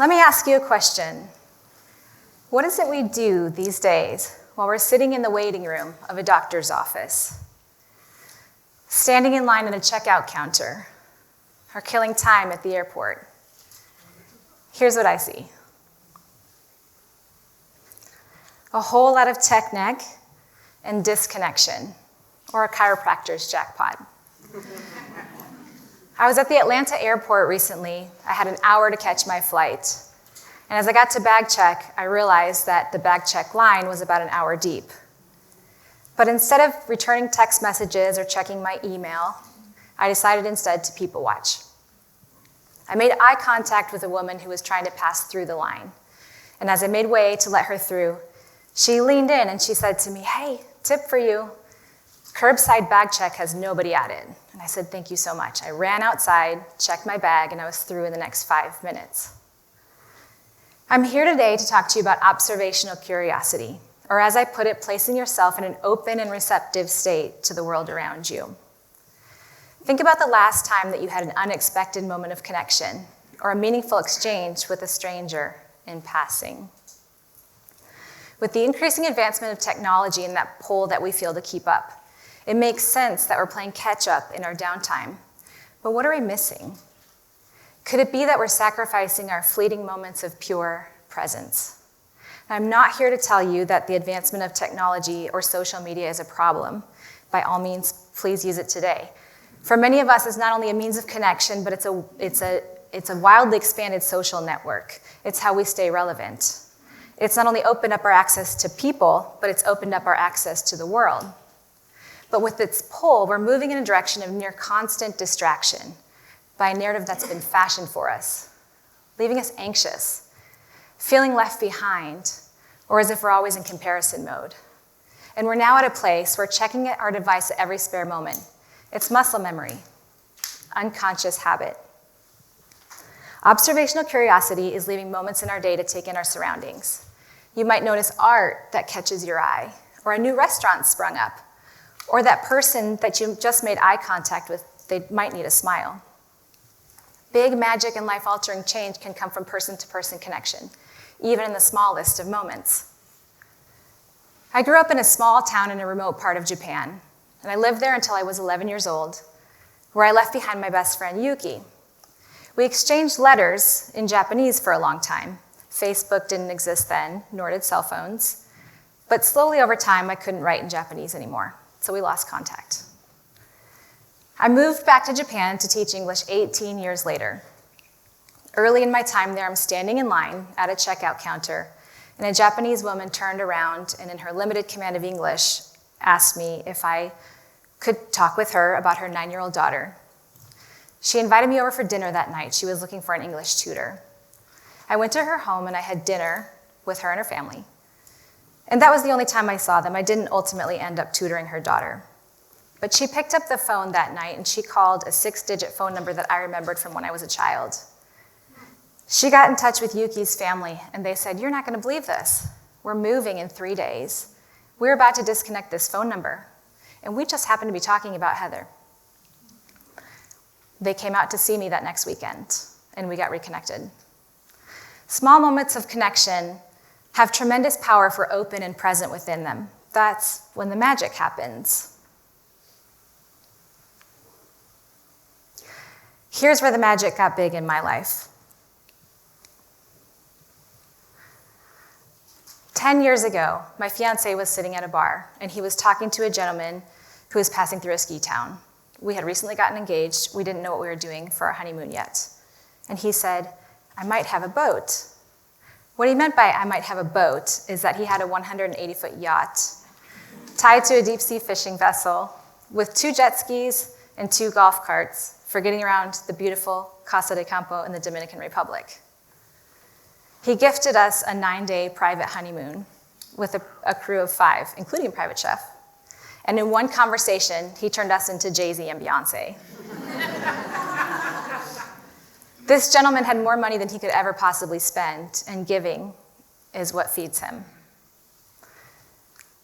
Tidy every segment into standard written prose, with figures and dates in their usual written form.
Let me ask you a question. What is it we do these days while we're sitting in the waiting room of a doctor's office, standing in line at a checkout counter, or killing time at the airport? Here's what I see. A whole lot of tech neck and disconnection, or a chiropractor's jackpot. I was at the Atlanta airport recently. I had an hour to catch my flight. And as I got to bag check, I realized that the bag check line was about an hour deep. But instead of returning text messages or checking my email, I decided instead to people watch. I made eye contact with a woman who was trying to pass through the line. And as I made way to let her through, she leaned in and she said to me, "Hey, tip for you. Curbside bag check has nobody at it." And I said, "Thank you so much." I ran outside, checked my bag, and I was through in the next 5 minutes. I'm here today to talk to you about observational curiosity, or as I put it, placing yourself in an open and receptive state to the world around you. Think about the last time that you had an unexpected moment of connection or a meaningful exchange with a stranger in passing. With the increasing advancement of technology and that pull that we feel to keep up, it makes sense that we're playing catch up in our downtime. But what are we missing? Could it be that we're sacrificing our fleeting moments of pure presence? I'm not here to tell you that the advancement of technology or social media is a problem. By all means, please use it today. For many of us, it's not only a means of connection, but it's a wildly expanded social network. It's how we stay relevant. It's not only opened up our access to people, but it's opened up our access to the world. But with its pull, we're moving in a direction of near constant distraction by a narrative that's been fashioned for us, leaving us anxious, feeling left behind, or as if we're always in comparison mode. And we're now at a place where checking our device at every spare moment. It's muscle memory, unconscious habit. Observational curiosity is leaving moments in our day to take in our surroundings. You might notice art that catches your eye, or a new restaurant sprung up, or that person that you just made eye contact with, they might need a smile. Big magic and life-altering change can come from person-to-person connection, even in the smallest of moments. I grew up in a small town in a remote part of Japan, and I lived there until I was 11 years old, where I left behind my best friend, Yuki. We exchanged letters in Japanese for a long time. Facebook didn't exist then, nor did cell phones. But slowly over time, I couldn't write in Japanese anymore, so we lost contact. I moved back to Japan to teach English 18 years later. Early in my time there, I'm standing in line at a checkout counter, and a Japanese woman turned around and in her limited command of English, asked me if I could talk with her about her 9-year-old daughter. She invited me over for dinner that night. She was looking for an English tutor. I went to her home and I had dinner with her and her family. And that was the only time I saw them. I didn't ultimately end up tutoring her daughter. But she picked up the phone that night and she called a 6-digit phone number that I remembered from when I was a child. She got in touch with Yuki's family and they said, "You're not going to believe this. We're moving in 3 days. We're about to disconnect this phone number. And we just happened to be talking about Heather." They came out to see me that next weekend and we got reconnected. Small moments of connection have tremendous power if we're open and present within them. That's when the magic happens. Here's where the magic got big in my life. 10 years ago, my fiance was sitting at a bar, and he was talking to a gentleman who was passing through a ski town. We had recently gotten engaged. We didn't know what we were doing for our honeymoon yet. And he said, "I might have a boat." What he meant by "I might have a boat" is that he had a 180-foot yacht tied to a deep-sea fishing vessel with 2 jet skis and 2 golf carts for getting around the beautiful Casa de Campo in the Dominican Republic. He gifted us a 9-day private honeymoon with a crew of 5, including a private chef. And in one conversation, he turned us into Jay-Z and Beyonce. This gentleman had more money than he could ever possibly spend, and giving is what feeds him.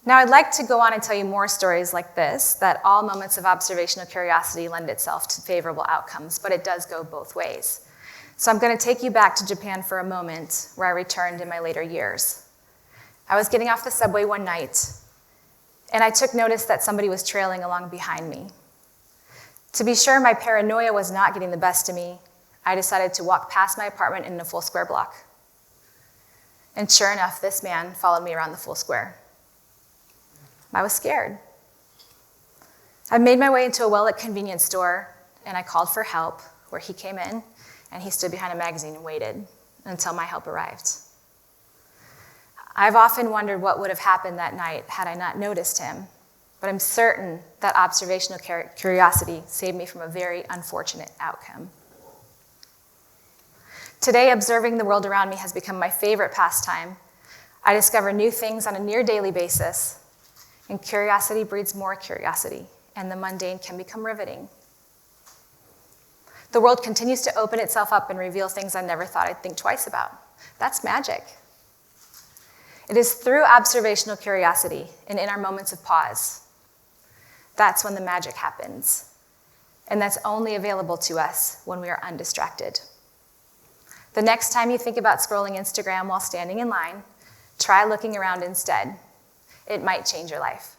Now, I'd like to go on and tell you more stories like this, that all moments of observational curiosity lend itself to favorable outcomes, but it does go both ways. So I'm going to take you back to Japan for a moment, where I returned in my later years. I was getting off the subway one night, and I took notice that somebody was trailing along behind me. To be sure my paranoia was not getting the best of me, I decided to walk past my apartment in a full square block. And sure enough, this man followed me around the full square. I was scared. I made my way into a well-lit convenience store, and I called for help, where he came in, and he stood behind a magazine and waited until my help arrived. I've often wondered what would have happened that night had I not noticed him, but I'm certain that observational curiosity saved me from a very unfortunate outcome. Today, observing the world around me has become my favorite pastime. I discover new things on a near daily basis, and curiosity breeds more curiosity, and the mundane can become riveting. The world continues to open itself up and reveal things I never thought I'd think twice about. That's magic. It is through observational curiosity and in our moments of pause. That's when the magic happens. And that's only available to us when we are undistracted. The next time you think about scrolling Instagram while standing in line, try looking around instead. It might change your life.